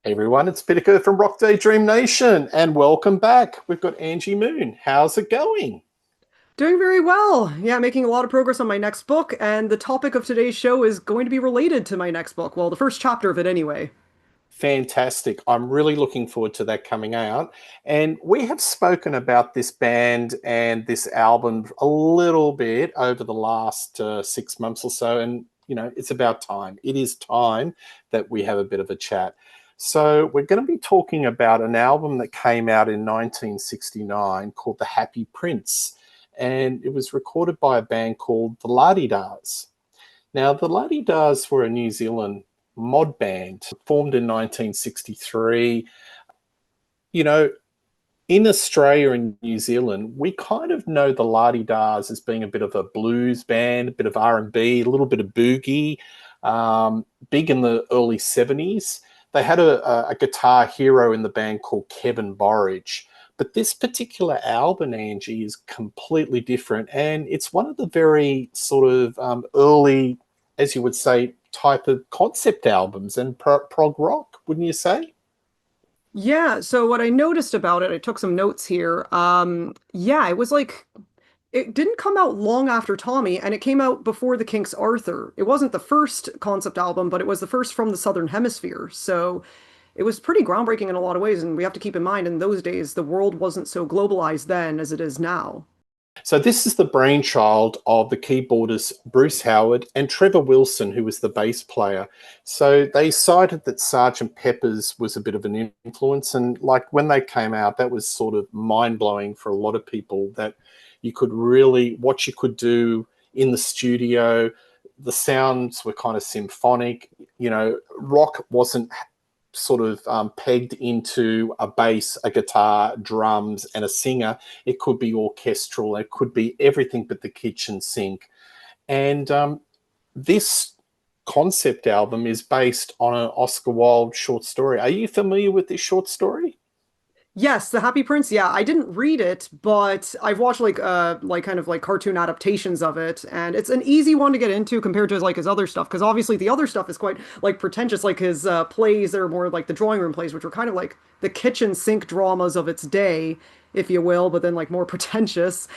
Hey everyone, it's Pitika from Rock Daydream Nation, and welcome back. We've got Angie Moon. How's it going? Doing very well. Yeah, making a lot of progress on my next book, and the topic of today's show is going to be related to my next book. Well, the first chapter of it anyway. Fantastic. I'm really looking forward to that coming out. And we have spoken about this band and this album a little bit over the last 6 months or so. And, it's about time. It is time that we have a bit of a chat. So, we're going to be talking about an album that came out in 1969 called The Happy Prince. And it was recorded by a band called the La-Di-Dahs. Now, the La-Di-Dahs were a New Zealand mod band formed in 1963. You know, in Australia and New Zealand, we kind of know the La-Di-Dahs as being a bit of a blues band, a bit of R&B, a little bit of boogie, big in the early 70s. They had a guitar hero in the band called Kevin Borridge. But this particular album, Angie, is completely different. And it's one of the very sort of early, as you would say, type of concept albums and prog rock, wouldn't you say? Yeah, so what I noticed about it, I took some notes here. Yeah, it was like it didn't come out long after Tommy, and it came out before the Kinks' Arthur. It wasn't the first concept album, but it was the first from the Southern Hemisphere. So it was pretty groundbreaking in a lot of ways, and we have to keep in mind in those days the world wasn't so globalized then as it is now. So this is the brainchild of the keyboardist Bruce Howard and Trevor Wilson, who was the bass player. So they cited that Sergeant Pepper's was a bit of an influence, and like when they came out, that was sort of mind blowing for a lot of people that you could really what you could do in the studio. The sounds were kind of symphonic. Rock wasn't sort of pegged into a bass, a guitar, drums, and a singer. It could be orchestral. It could be everything but the kitchen sink. And this concept album is based on an Oscar Wilde short story. Are you familiar with this short story? Yes, The Happy Prince. Yeah, I didn't read it, but I've watched like kind of like cartoon adaptations of it, and it's an easy one to get into compared to like his other stuff because obviously the other stuff is quite like pretentious. Like his plays are more like the drawing room plays, which were kind of like the kitchen sink dramas of its day, if you will, but then like more pretentious.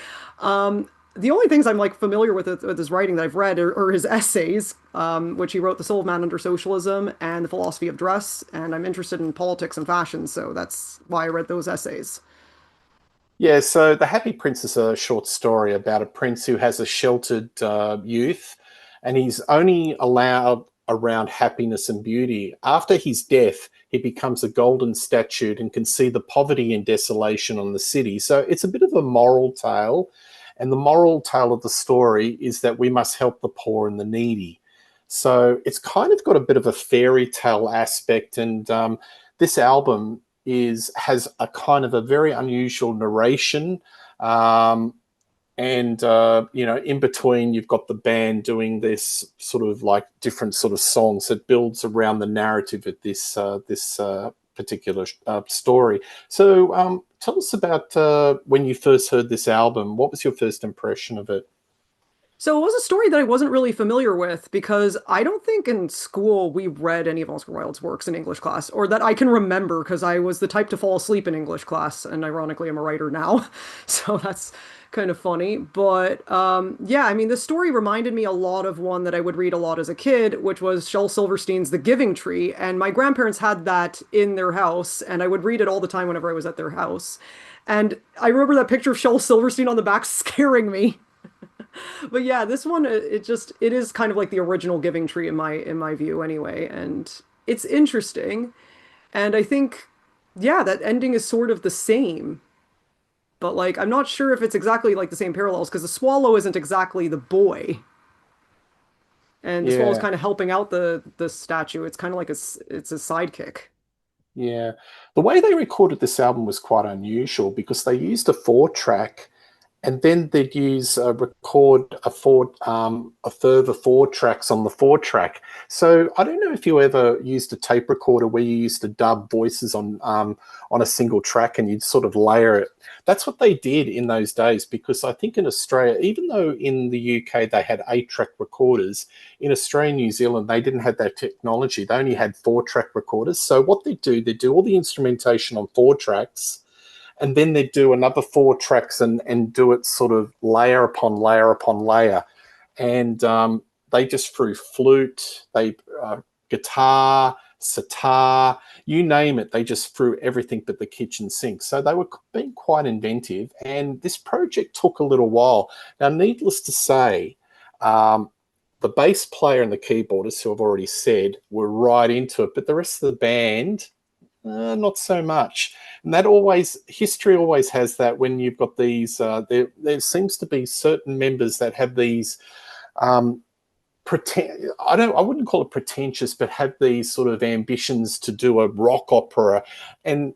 The only things I'm like familiar with his writing that I've read are his essays, which he wrote The Soul of Man Under Socialism and The Philosophy of Dress. And I'm interested in politics and fashion, so that's why I read those essays. Yeah, so The Happy Prince is a short story about a prince who has a sheltered youth, and he's only allowed around happiness and beauty. After his death, he becomes a golden statue and can see the poverty and desolation on the city. So it's a bit of a moral tale. And the moral tale of the story is that we must help the poor and the needy. So it's kind of got a bit of a fairy tale aspect. And this album has a kind of a very unusual narration. And in between, you've got the band doing this sort of like different sort of songs that builds around the narrative of this particular story. So, tell us about when you first heard this album. What was your first impression of it? So it was a story that I wasn't really familiar with because I don't think in school we read any of Oscar Wilde's works in English class, or that I can remember because I was the type to fall asleep in English class, and ironically, I'm a writer now, so that's kind of funny. But yeah, I mean, the story reminded me a lot of one that I would read a lot as a kid, which was Shel Silverstein's The Giving Tree, and my grandparents had that in their house, and I would read it all the time whenever I was at their house. And I remember that picture of Shel Silverstein on the back scaring me. But yeah, this one it is kind of like the original Giving Tree in my view anyway, and it's interesting. And I think yeah, that ending is sort of the same, but like I'm not sure if it's exactly like the same parallels because the swallow isn't exactly the boy, and the swallow's Yeah, kind of helping out the statue. It's kind of like it's a sidekick. yeah. The way they recorded this album was quite unusual because they used a four track. and then they'd use record a further four tracks on the four track. So I don't know if you ever used a tape recorder where you used to dub voices on a single track and you'd sort of layer it. That's what they did in those days, because I think in Australia, even though in the UK they had 8-track recorders, in Australia and New Zealand they didn't have that technology. They only had 4-track recorders. So what they do all the instrumentation on 4 tracks, and then they do another 4 tracks and do it sort of layer upon layer upon layer. And they just threw flute, guitar, sitar, you name it. They just threw everything but the kitchen sink. So they were being quite inventive. And this project took a little while. Now, needless to say, the bass player and the keyboardist, who I've already said, were right into it. But the rest of the band, not so much. And that history always has that when you've got these, there seems to be certain members that have these, I wouldn't call it pretentious, but have these sort of ambitions to do a rock opera. And,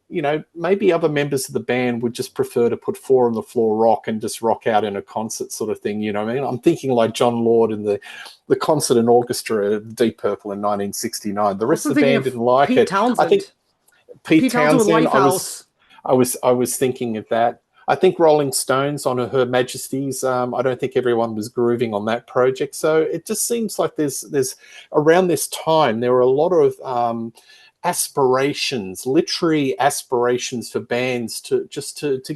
maybe other members of the band would just prefer to put four on the floor rock and just rock out in a concert sort of thing. You know what I mean? I'm thinking like John Lord and the concert and orchestra of Deep Purple in 1969. The rest Also of the thinking band of didn't like Pete it. I think Townsend. Pete Pete Townsend with Townsend. Lifehouse. I was thinking of that. I think Rolling Stones on Her Majesty's. I don't think everyone was grooving on that project. So it just seems like there's around this time there were a lot of aspirations, literary aspirations for bands to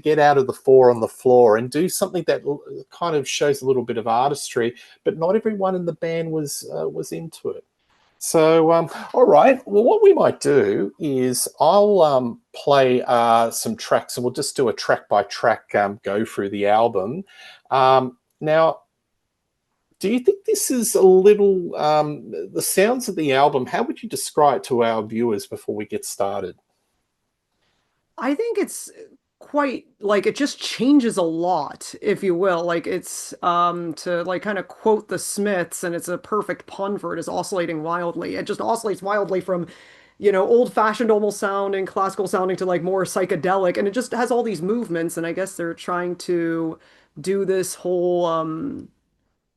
get out of the four on the floor and do something that kind of shows a little bit of artistry. But not everyone in the band was into it. So, all right. Well, what we might do is I'll play some tracks, and we'll just do a track by track go through the album. Now, do you think this is a little the sounds of the album? How would you describe it to our viewers before we get started? I think it's quite like it just changes a lot, if you will. Like it's to like kind of quote the Smiths, and it's a perfect pun for it, is oscillating wildly. It just oscillates wildly from, old-fashioned almost sounding, classical sounding to like more psychedelic, and it just has all these movements, and I guess they're trying to do this whole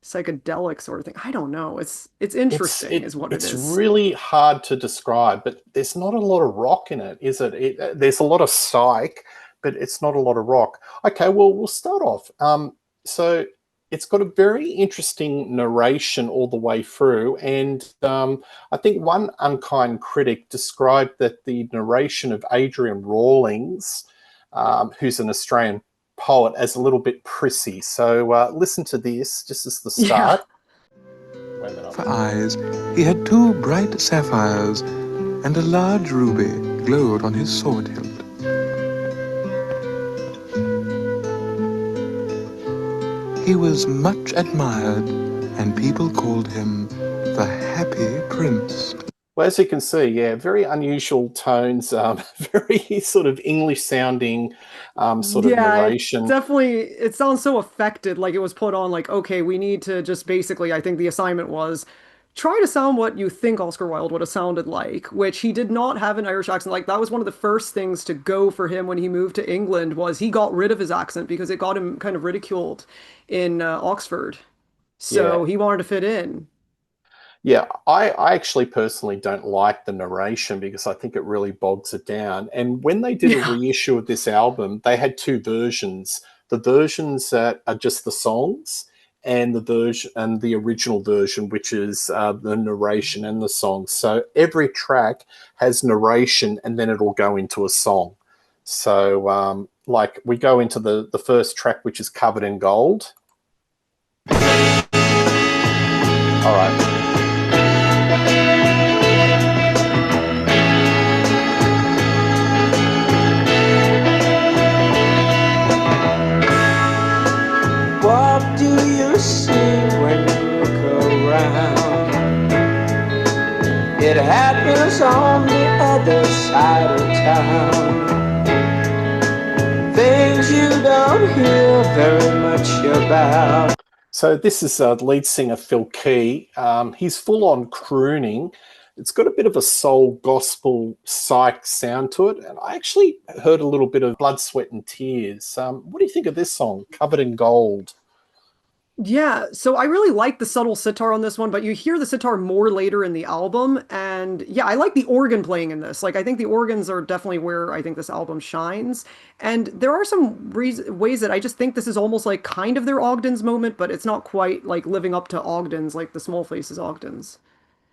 psychedelic sort of thing. I don't know. It's interesting is what it It's is. really hard to describe, but there's not a lot of rock in it, is it? There's a lot of psych, but it's not a lot of rock. Okay, well we'll start off. So it's got a very interesting narration all the way through, and I think one unkind critic described that the narration of Adrian Rawlings, who's an Australian poet, as a little bit prissy. So listen to this, just as the Yeah. start. Wait a minute. For eyes, he had two bright sapphires, and a large ruby glowed on his sword hilt. He was much admired, and people called him the Happy Prince. Well, as you can see, yeah, very unusual tones, very sort of English sounding sort of Yeah, it narration. definitely it sounds so affected, like it was put on like, okay, we need to just basically, I think the assignment was try to sound what you think Oscar Wilde would have sounded like, which he did not have an Irish accent. Like that was one of the first things to go for him when he moved to England was he got rid of his accent because it got him kind of ridiculed in Oxford. Yeah. So he wanted to fit in. Yeah, I actually personally don't like the narration because I think it really bogs it down. And when they did a Yeah. reissue of this album, they had two versions. The versions that are just the songs, and the original version, which is the narration and the songs. So every track has narration, and then it'll go into a song. So like we go into the first track, which is Covered in Gold. All right. What do you see when you look around? It happens on the other side of town. Things you don't hear very much about. So this is lead singer Phil Key. He's full on crooning. It's got a bit of a soul gospel psych sound to it, and I actually heard a little bit of Blood, Sweat and Tears. What do you think of this song, Covered in Gold? Yeah, so I really like the subtle sitar on this one, but you hear the sitar more later in the album. And yeah, I like the organ playing in this. Like, I think the organs are definitely where I think this album shines. And there are some ways that I just think this is almost like kind of their Ogden's moment, but it's not quite like living up to Ogden's, like the Small Faces Ogden's.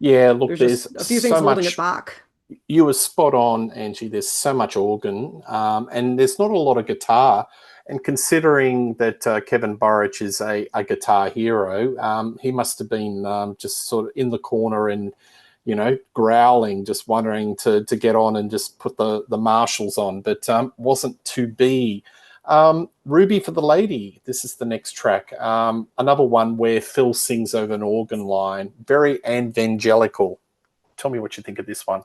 Yeah, look, There's there's just a few things so holding it much. back. You were spot on, Angie. There's so much organ, and there's not a lot of guitar. And considering that Kevin Burridge is a guitar hero, he must have been just sort of in the corner and, growling, just wondering to get on and just put the Marshalls on, but wasn't to be. Ruby for the Lady. This is the next track. Another one where Phil sings over an organ line. Very evangelical. Tell me what you think of this one.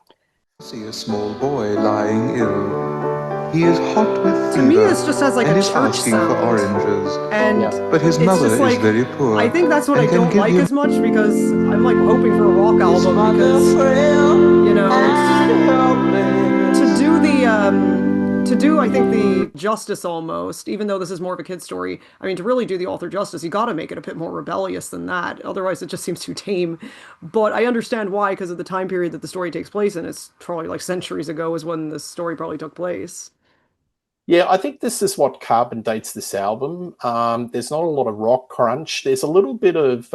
See a small boy lying ill. He is hot with To me, fever this just has like and a is church asking for sound. oranges. And Yeah. But his it's mother just is like, very poor. I think that's what I and can don't give like him as much because I'm like hoping for a rock album because, to do I think the justice almost, even though this is more of a kid's story, I mean to really do the author justice, you got to make it a bit more rebellious than that. Otherwise it just seems too tame. But I understand why, because of the time period that the story takes place in. It's probably like centuries ago is when this story probably took place. Yeah, I think this is what carbon dates this album. There's not a lot of rock crunch. There's a little bit of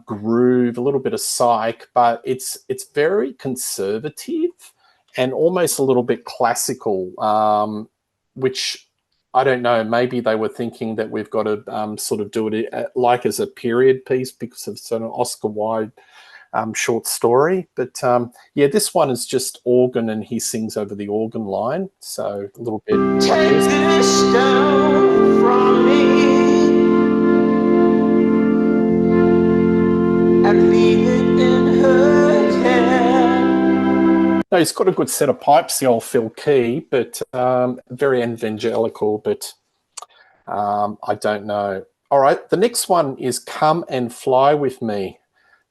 groove, a little bit of psych, but it's very conservative and almost a little bit classical, which I don't know. Maybe they were thinking that we've got to sort of do it like as a period piece because of sort of Oscar Wilde short story. But yeah, this one is just organ and he sings over the organ line. So a little bit like Take this. this stone from me and leave it in her care. No, he's got a good set of pipes, the old Phil Key, but very evangelical, but I don't know. All right, the next one is Come and Fly With Me.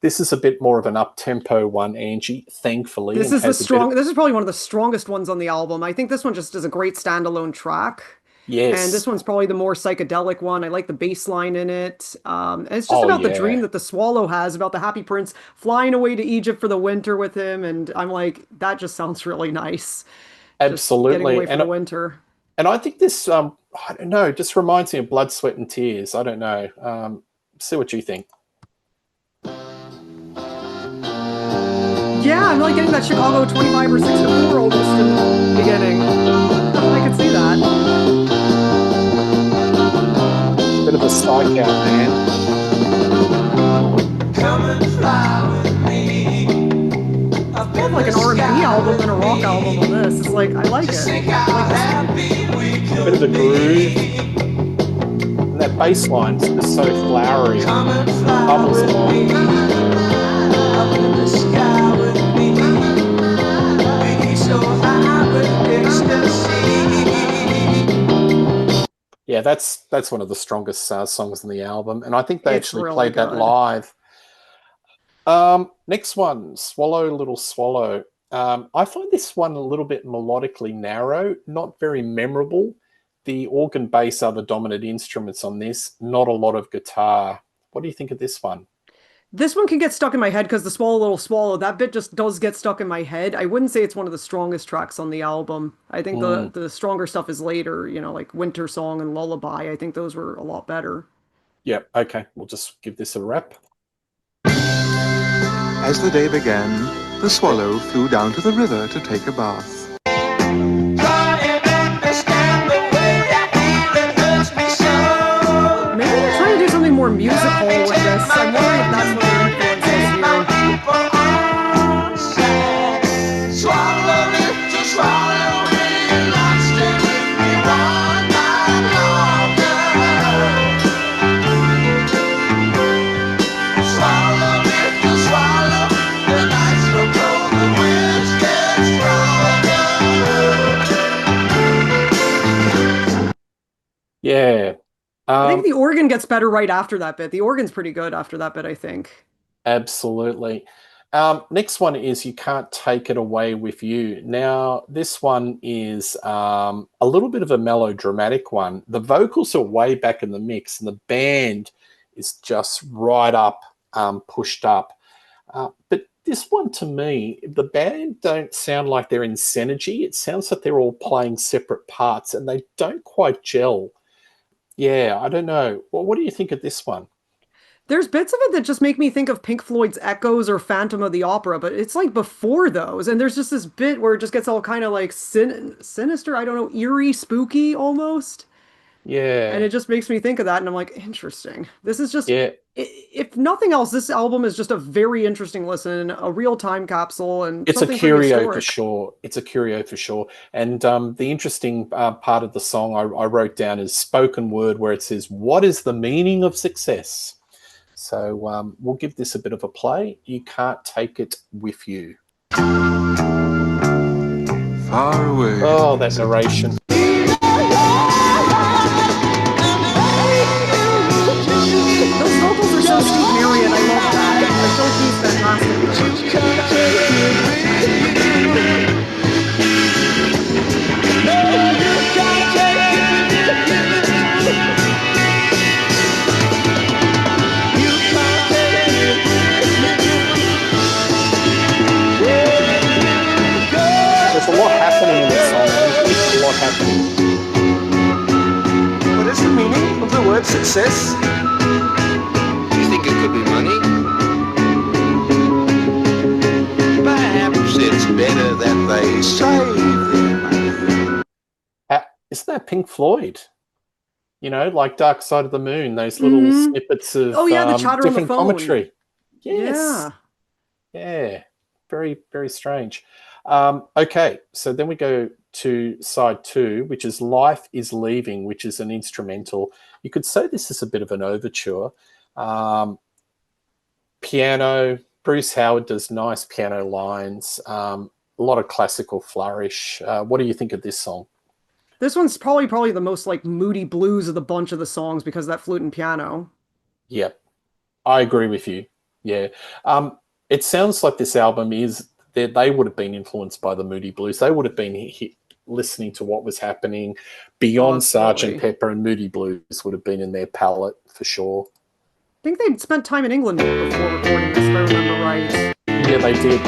This is a bit more of an up-tempo one, Angie, thankfully. This and is has a bit of, this is probably one of the strongest ones on the album. I think this one just is a great standalone track. And this yes. one's probably the more psychedelic one. I like the bass line in it. And it's just Oh, about the dream yeah, that the swallow has about the Happy Prince flying away to Egypt for the winter with him. And I'm like, that just sounds really nice. Just getting away absolutely. for the winter. And I think this, I don't know, just reminds me of Blood, Sweat and Tears. I don't know. See what you think. Yeah, I'm like getting that Chicago 25 or 6 to 4 almost in the beginning. I could see that. Bit of a psych out, man. Come and fly with me. Up More in of like the an R&B sky album than a with rock me. album on this. It's like, I like Just it. think I how like this. happy we Bit could of a groove. be. And that bass line's just so flowery. Come and fly Bubbles with along. me. Up in the sky with me. We so high with ecstasy. Yeah, that's one of the strongest songs on the album. And I think they It's actually really played that good. live. Next one, Swallow Little Swallow. I find this one a little bit melodically narrow, not very memorable. The organ bass are the dominant instruments on this, not a lot of guitar. What do you think of this one? This one can get stuck in my head because the Swallow Little Swallow, that bit just does get stuck in my head. I wouldn't say it's one of the strongest tracks on the album. I think Mm, the stronger stuff is later, like Winter Song and Lullaby. I think those were a lot better. yeah, okay, we'll just give this a wrap. As the day began, the swallow flew down to the river to take a bath. Try and understand the way I feel, it hurts me so. Maybe they're trying to do something more musical with this. I'm wondering if that's what their influence is here. Swallow it, just swallow it, not stay with me one night longer. Swallow it, just swallow, the nights grow cold, the winds get stronger. Yeah, I think the organ gets better right after that bit. The organ's pretty good after that bit, I think. absolutely. Next one is You Can't Take It Away With You. Now, this one is a little bit of a melodramatic one. The vocals are way back in the mix, and the band is just right up, pushed up. But this one, to me, the band don't sound like they're in synergy. It sounds like they're all playing separate parts, and they don't quite gel. Yeah, I don't know. Well, what do you think of this one? There's bits of it that just make me think of Pink Floyd's Echoes or Phantom of the Opera, but it's like before those. And there's just this bit where it just gets all kind of like sinister, I don't know, eerie, spooky almost. And Yeah, it just makes me think of that. And I'm like, interesting. This is just, yeah. if nothing else, this album is just a very interesting listen, a real time capsule, and It's a something pretty curio for historic. sure. It's a curio for sure. And the interesting part of the song I wrote down is spoken word where it says, "What is the meaning of success?" So we'll give this a bit of a play. You can't take it with you. Far away. Oh, that narration. Those vocals are so Steve Marion. I love that. I feel he's fantastic. There's a lot happening in this song, Angie. A lot happening. What is the meaning of the word success? You think it could be money? Perhaps it's better that they save their money. Isn't that Pink Floyd? You know, like Dark Side of the Moon, those little snippets of Oh yeah, the chatter on the different phone. commentary. Yes. Yeah. Yeah. Very, very strange. Okay, so then we go to side 2, which is Life is Leaving, which is an instrumental. You could say this is a bit of an overture. Piano, Bruce Howard does nice piano lines, a lot of classical flourish. What do you think of this song? This one's probably the most like moody blues of the bunch of the songs because of that flute and piano. Yep, I agree with you. Yeah. It sounds like this album is they would have been influenced by the Moody Blues. They would have been listening to what was happening Oh, beyond Sergeant absolutely. Pepper, and Moody Blues would have been in their palette for sure. I think they'd spent time in England before recording this, if I remember right. Yeah, they did.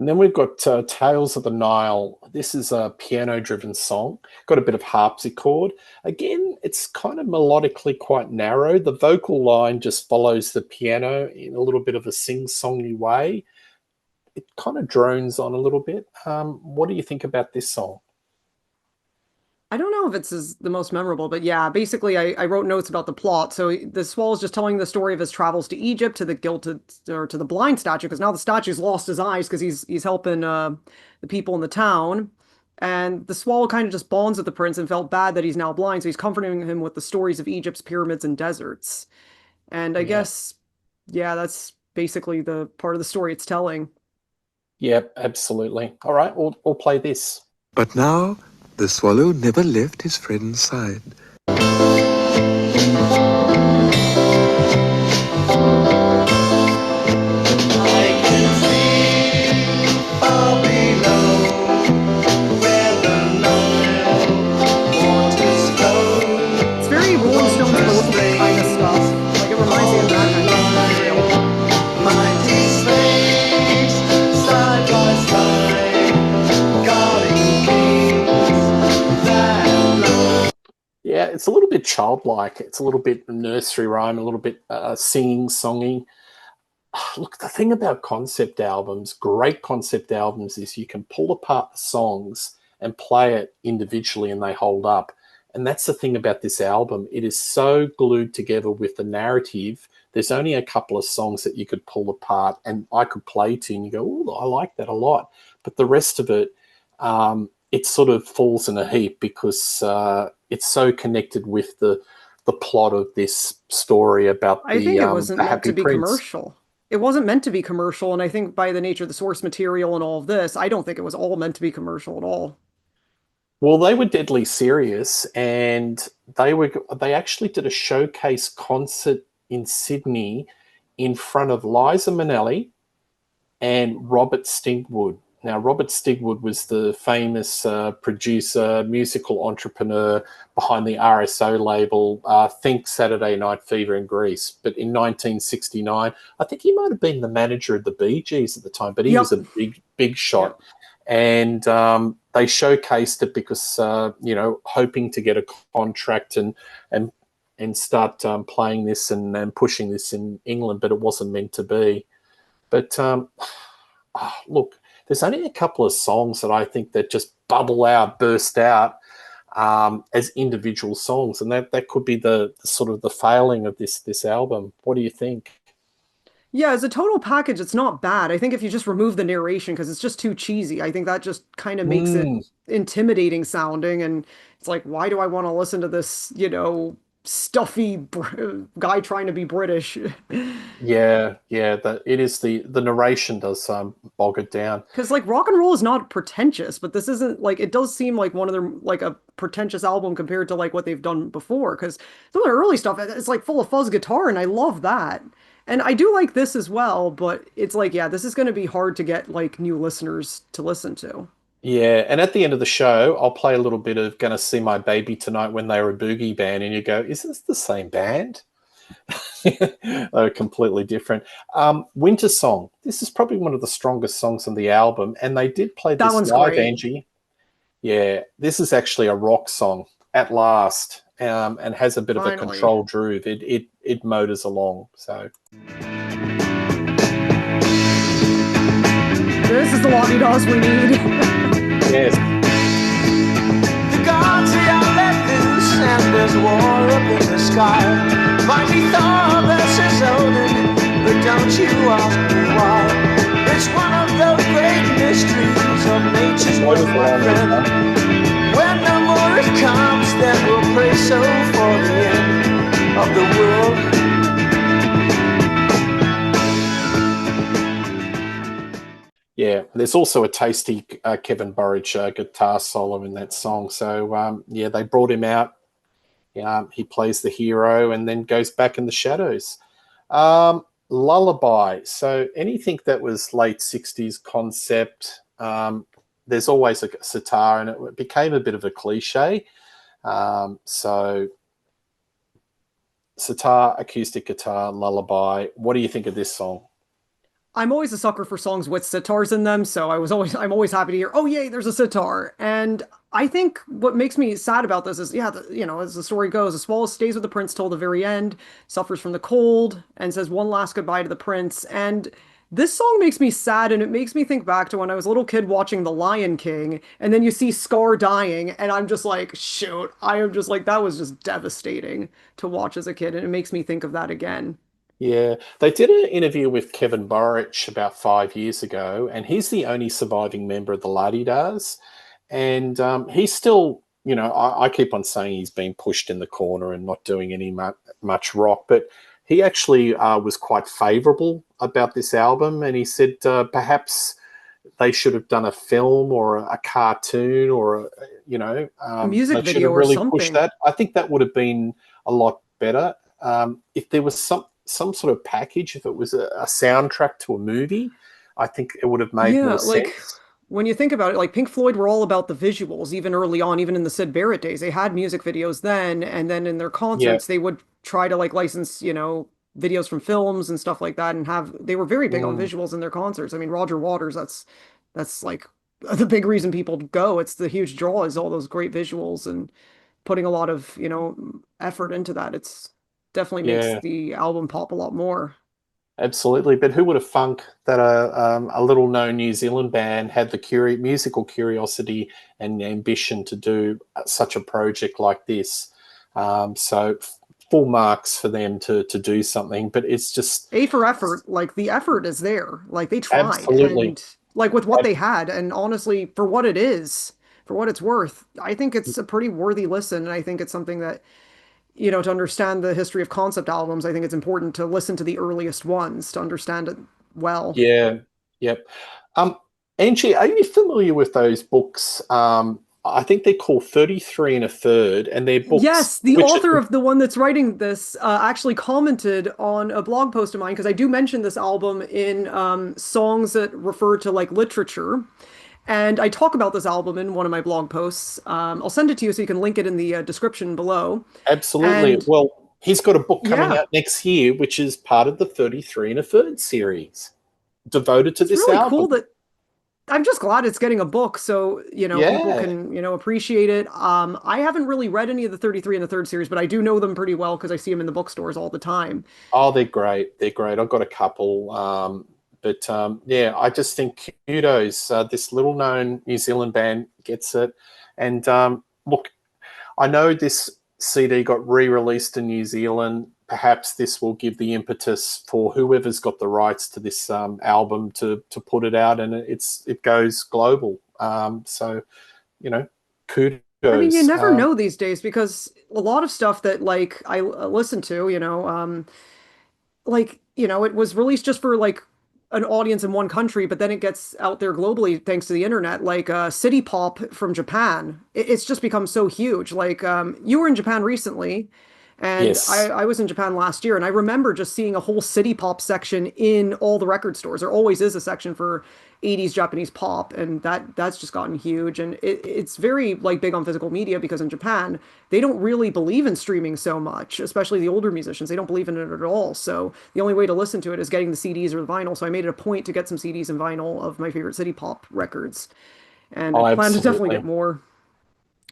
And then we've got Tales of the Nile. This is a piano-driven song. Got a bit of harpsichord. Again, it's kind of melodically quite narrow. The vocal line just follows the piano in a little bit of a sing-songy way. It kind of drones on a little bit. What do you think about this song? I don't know if the most memorable, but yeah, basically I wrote notes about the plot. So the Swall is just telling the story of his travels to Egypt to the gilded or to the blind statue, because now the statue's lost his eyes because he's helping the people in the town. And the Swall kind of just bonds with the prince and felt bad that he's now blind, so he's comforting him with the stories of Egypt's pyramids and deserts. And I Yeah. guess, yeah, that's basically the part of the story it's telling. Yep, absolutely. All right, we'll play this. But now the swallow never left his friend's side. I can see far below where the Nile waters flow. It's very Rolling Stones political kind of stuff. Like it reminds me of that kind of material. Mighty slaves, side by side, guarding kings that know. Yeah, it's a little bit childlike. It's a little bit nursery rhyme, a little bit singing, songing. Look, the thing about concept albums, great concept albums, is you can pull apart the songs and play it individually and they hold up. And that's the thing about this album. It is so glued together with the narrative. There's only a couple of songs that you could pull apart and I could play to and you go, oh, I like that a lot. But the rest of it, it sort of falls in a heap because it's so connected with the plot of this story about I think it the wasn't meant Happy to be Prince. commercial. It wasn't meant to be commercial, and I think by the nature of the source material and all of this, I don't think it was all meant to be commercial at all. Well, they were deadly serious, and they actually did a showcase concert in Sydney in front of Liza Minnelli and Robert Stigwood. Now, Robert Stigwood was the famous producer, musical entrepreneur behind the RSO label, Think Saturday Night Fever in Greece. But in 1969, I think he might have been the manager of the Bee Gees at the time, but he was Yep. a big shot. Yep. And they showcased it because, hoping to get a contract and and start playing this and pushing this in England, but it wasn't meant to be. But look, there's only a couple of songs that I think that just bubble out, burst out as individual songs, and that could be the sort of the failing of this album. What do you think? Yeah, as a total package, it's not bad. I think if you just remove the narration because it's just too cheesy, I think that just kind of makes it Mm, intimidating sounding. And it's like, why do I want to listen to this, stuffy guy trying to be British? yeah, yeah. It is the narration does bog it down. Because like rock and roll is not pretentious, but this isn't like it does seem like one of their like a pretentious album compared to like what they've done before. Because some of their early stuff it's like full of fuzz guitar, and I love that. And I do like this as well, but it's like, yeah, this is going to be hard to get like new listeners to listen to. Yeah, and at the end of the show, I'll play a little bit of "Gonna See My Baby Tonight" when they were a boogie band, and you go, "Is this the same band?" They're completely different. Winter Song. This is probably one of the strongest songs on the album, and they did play That this one's live, great. Angie. Yeah, this is actually a rock song at last, and has a bit of a Finally. controlled groove. It motors along. So This is the la-di-das we need. yes, The gods they are let loose and there's war up in the sky. Mighty Thor versus Odin, but don't you ask me why. It's one of the great mysteries of nature's work, my friend. When the more it comes, then we'll pray so for the end of the world. yeah. There's also a tasty Kevin Burridge guitar solo in that song. So yeah, they brought him out. He plays the hero and then goes back in the shadows. Lullaby. So anything that was late 60s concept, there's always a sitar, and it became a bit of a cliche. So sitar, acoustic guitar, lullaby. What do you think of this song? I'm always a sucker for songs with sitars in them, so I'm always happy to hear, oh yay, there's a sitar. And I think what makes me sad about this is, yeah, as the story goes, the swallow stays with the prince till the very end, suffers from the cold, and says one last goodbye to the prince. And this song makes me sad, and it makes me think back to when I was a little kid watching The Lion King, and then you see Scar dying, and I'm just like, shoot, I am just like, that was just devastating to watch as a kid, and it makes me think of that again. Yeah, they did an interview with Kevin Burridge about 5 years ago, and he's the only surviving member of the Ladi-Das. And he's still, I keep on saying he's been pushed in the corner and not doing any much rock, but he actually was quite favourable about this album, and he said perhaps they should have done a film or a cartoon or A music they should video have or really pushed something. that. I think that would have been a lot better if there was some sort of package. If it was a soundtrack to a movie, I think it would have made Yeah, more like sense. when you think about it, like Pink Floyd were all about the visuals, even early on, even in the Sid Barrett days. They had music videos then, and then in their Yeah. concerts, they would try to like license, videos from films and stuff like that, and they were very big on Mm, visuals in their concerts. I mean, Roger Waters, that's like the big reason people go. It's the huge draw is all those great visuals and putting a lot of, effort into that. It's definitely makes yeah. the album pop a lot more. Absolutely, but who would have thunk that a little known New Zealand band had the musical curiosity and ambition to do such a project like this? So full marks for them to do something, but it's just A for effort, like the effort is there. Like they tried absolutely. and like with what they had and honestly for what it is, for what it's worth, I think it's a pretty worthy listen, and I think it's something that, to understand the history of concept albums, I think it's important to listen to the earliest ones to understand it well. Yeah, yep. Um, Angie, are you familiar with those books? I think they're called 33 and a Third, and they're books Yes, the which, author of the one that's writing this actually commented on a blog post of mine because I do mention this album in songs that refer to like literature. And I talk about this album in one of my blog posts. I'll send it to you so you can link it in the description below. absolutely. And Well, he's got a book coming yeah, out next year, which is part of the 33 and a Third series devoted to it's this really album. cool that I'm just glad it's getting a book so, people Yeah. can, appreciate it. I haven't really read any of the 33 and the Third series, but I do know them pretty well because I see them in the bookstores all the time. Oh, they're great. They're great. I've got a couple. But yeah, I just think kudos. This little known New Zealand band gets it. And look, I know this CD got re-released in New Zealand. Perhaps this will give the impetus for whoever's got the rights to this album to put it out, and it goes global. So you know, I mean, you kudos. never know these days because a lot of stuff that like I listen to, it was released just for like an audience in one country, but then it gets out there globally thanks to the internet. Like City Pop from Japan, it's just become so huge. Like you were in Japan recently, and Yes. I was in Japan last year, and I remember just seeing a whole City Pop section in all the record stores. There always is a section for 80s Japanese pop, and that's just gotten huge. And it's very like big on physical media because in Japan they don't really believe in streaming so much, especially the older musicians. They don't believe in it at all. So the only way to listen to it is getting the CDs or the vinyl. So I made it a point to get some CDs and vinyl of my favorite City Pop records, and I Oh, plan to definitely get absolutely. more.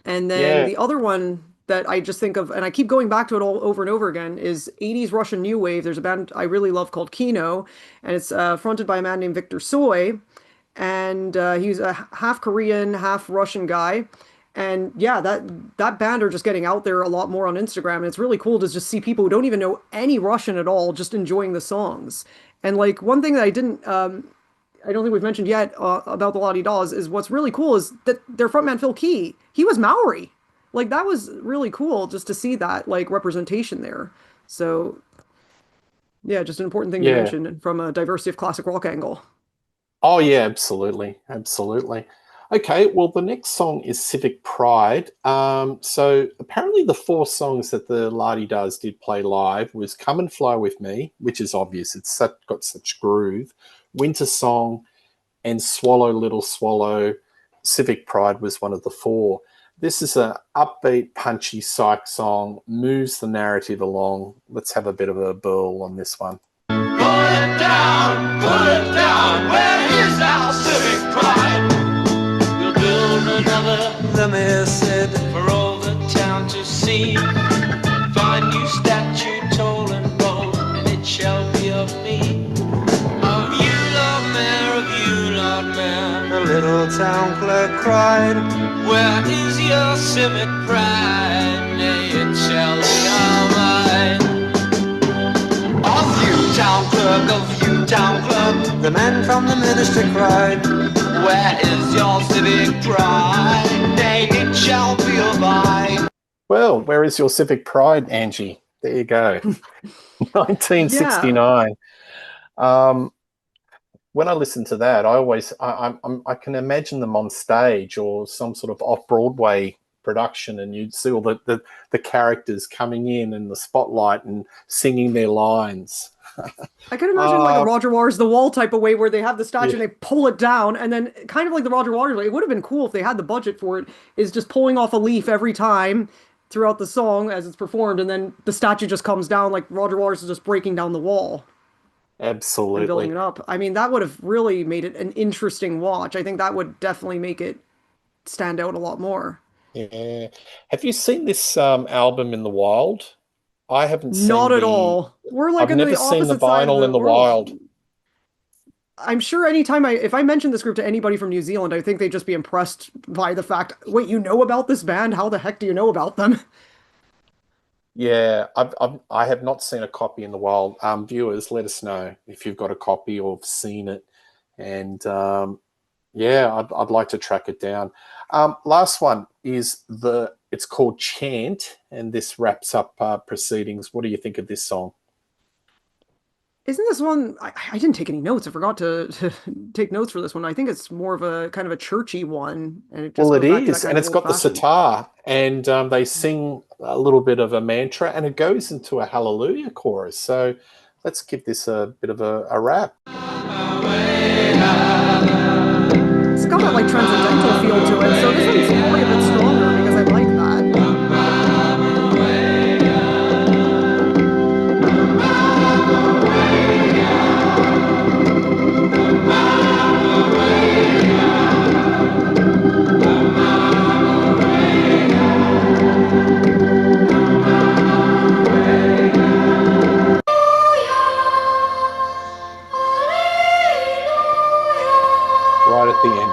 And then Yeah. the other one that I just think of, and I keep going back to it all over and over again, is 80s Russian New Wave. There's a band I really love called Kino, and it's fronted by a man named Victor Soy, and he's a half Korean, half Russian guy. And yeah, that band are just getting out there a lot more on Instagram, and it's really cool to just see people who don't even know any Russian at all just enjoying the songs. And like one thing that I don't think we've mentioned yet about the Lottie Dolls is what's really cool is that their frontman Phil Key, he was Maori. Like that was really cool just to see that like representation there. So yeah, just an important thing to Yeah. mention from a diversity of classic rock angle. Oh yeah, absolutely, absolutely. Okay, well the next song is Civic Pride. So apparently the four songs that the Lardy Does did play live was Come and Fly With Me, which is obvious. Got such groove. Winter Song and Swallow Little Swallow. Civic Pride was one of the four. This is a upbeat, punchy psych song, moves the narrative along. Let's have a bit of a burl on this one. Pull it down, where is our civic pride? We'll build another, the mayor said, for all the town to see. Find new statue, tall and bold, and it shall be of me. Of you, Lord Mayor, of you, Lord Mayor. The little town clerk cried, where is your civic pride? Nay, it shall be our mine. Of you, town clerk, of you, town clerk, the man from the minister cried, where is your civic pride? Nay, it shall be of mine. Well, where is your civic pride, Angie? There you go. Yeah. 1969. Um, when I listen to that, I can imagine them on stage or some sort of off Broadway production, and you'd see all the characters coming in the spotlight and singing their lines. I could imagine like a Uh, Roger Waters The Wall type of way where they have the statue yeah, and they pull it down and then kind of like the Roger Waters way. It would have been cool if they had the budget for it, is just pulling off a leaf every time throughout the song as it's performed, and then the statue just comes down like Roger Waters is just breaking down the wall and building absolutely. it up. I mean, that would have really made it an interesting watch. I think that would definitely make it stand out a lot more. Yeah. Have you seen this album in the wild? I haven't Not seen at all. We're like I've in never the seen the opposite side of vinyl the in the world. wild. I'm sure anytime if I mention this group to anybody from New Zealand, I think they'd just be impressed by the fact, wait, you know about this band? How the heck do you know about them? Yeah, I have not seen a copy in the wild. Viewers, let us know if you've got a copy or have seen it. And Yeah, I'd like to track it down. Last one is it's called Chant, and this wraps up proceedings. What do you think of this song? Isn't this one? I didn't take any notes. I forgot to take notes for this one. I think it's more of a kind of a churchy one, and it just Well, it goes back to that is, kind and of it's got the old-fashioned. sitar, and they sing a little bit of a mantra, and it goes into a hallelujah chorus. So let's give this a bit of a rap. It's got that like transcendental feel to it. So this one's probably a bit stronger because I like that. Right at the end.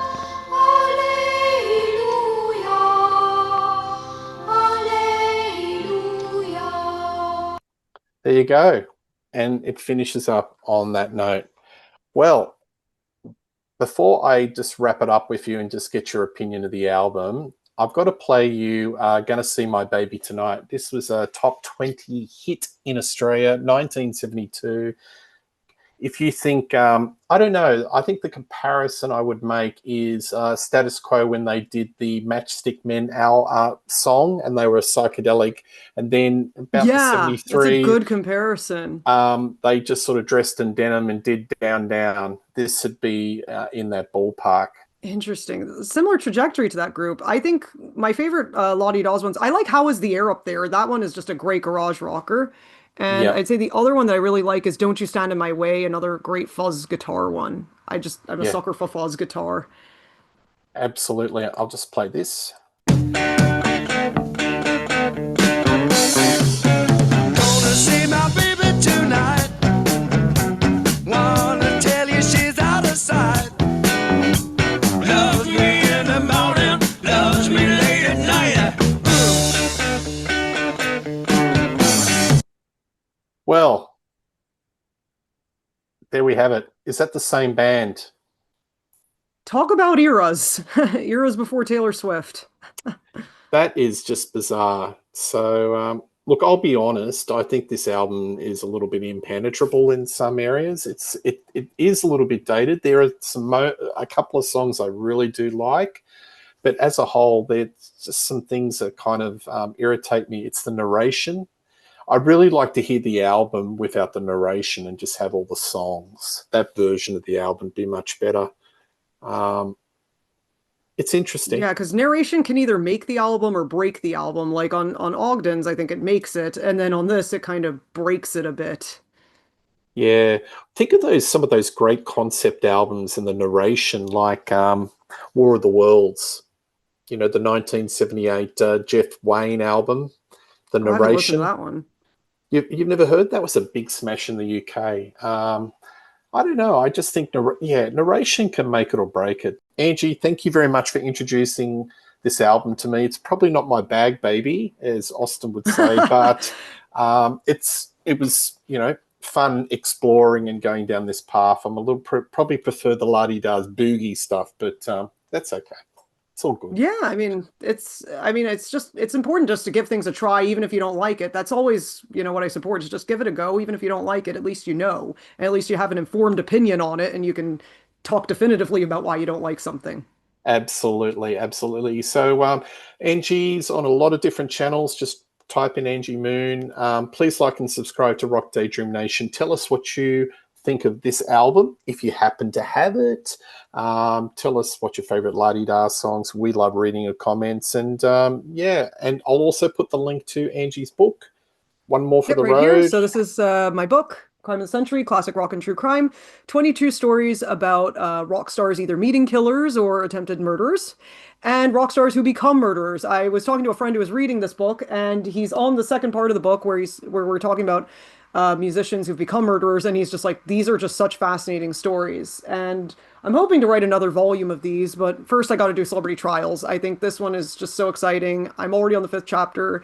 There you go. And it finishes up on that note. Well, before I just wrap it up with you and just get your opinion of the album, I've got to play you Gonna See My Baby Tonight. This was a top 20 hit in Australia, 1972. If you think, I don't know, I think the comparison I would make is Status Quo when they did the Matchstick Men song and they were psychedelic. And then about the Yeah, that's a 73, good comparison. they just sort of dressed in denim and did Down Down. This would be in that ballpark. Interesting. Similar trajectory to that group. I think my favorite Lottie Dawes ones, I like How Is the Air Up There? That one is just a great garage rocker. And Yep. I'd say the other one that I really like is Don't You Stand in My Way, another great fuzz guitar one. I'm a Yeah, sucker for fuzz guitar. absolutely. I'll just play this. Gonna see my baby tonight. Wanna tell you she's out of sight. Loves me in the morning, loves me late at night. Well, there we have it. Is that the same band? Talk about eras. Eras before Taylor Swift. That is just bizarre. So, look, I'll be honest. I think this album is a little bit impenetrable in some areas. It is a little bit dated. There are a couple of songs I really do like, but as a whole, there's just some things that kind of irritate me. It's the narration. I'd really like to hear the album without the narration and just have all the songs. That version of the album would be much better. Um, it's interesting. Yeah, because narration can either make the album or break the album. Like on Ogden's, I think it makes it, and then on this, it kind of breaks it a bit. Yeah, think of some of those great concept albums and the narration, like War of the Worlds. You know, the 1978 Jeff Wayne album. The Oh, I haven't listened to narration. that one. You've never heard that was a big smash in the UK. I don't know. I just think narration can make it or break it. Angie, thank you very much for introducing this album to me. It's probably not my bag, baby, as Austin would say, but it was fun exploring and going down this path. I'm a little probably prefer the la does boogie stuff, but that's okay. It's all good. Yeah, it's important just to give things a try, even if you don't like it. That's always, what I support is just give it a go, even if you don't like it. At least you know, and at least you have an informed opinion on it, and you can talk definitively about why you don't like something. Absolutely, absolutely. So Angie's on a lot of different channels. Just type in Angie Moon. Please like and subscribe to Rock Daydream Nation. Tell us what you think of this album if you happen to have it. Tell us what your favorite la-di-da songs. We love reading your comments. And and I'll also put the link to Angie's book, One More for Yep, the right here. Road. So this is my book, Crime of the Century, Classic Rock and True Crime. 22 stories about rock stars either meeting killers or attempted murderers, and rock stars who become murderers. I was talking to a friend who was reading this book, and he's on the second part of the book where we're talking about musicians who've become murderers, and he's just like, these are just such fascinating stories. And I'm hoping to write another volume of these, but first I got to do Celebrity Trials. I think this one is just so exciting. I'm already on the fifth chapter.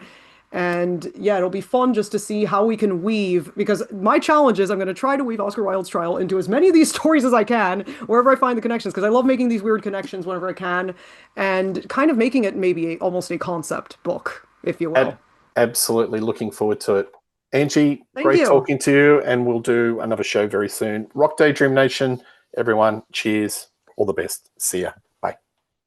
And yeah, it'll be fun just to see how we can weave, because my challenge is I'm going to try to weave Oscar Wilde's trial into as many of these stories as I can, wherever I find the connections, because I love making these weird connections whenever I can, and kind of making it maybe almost a concept book, if you will. Absolutely looking forward to it. Angie, Thank great you. talking to you, and we'll do another show very soon. Rock Daydream Nation, everyone, cheers. All the best. See ya.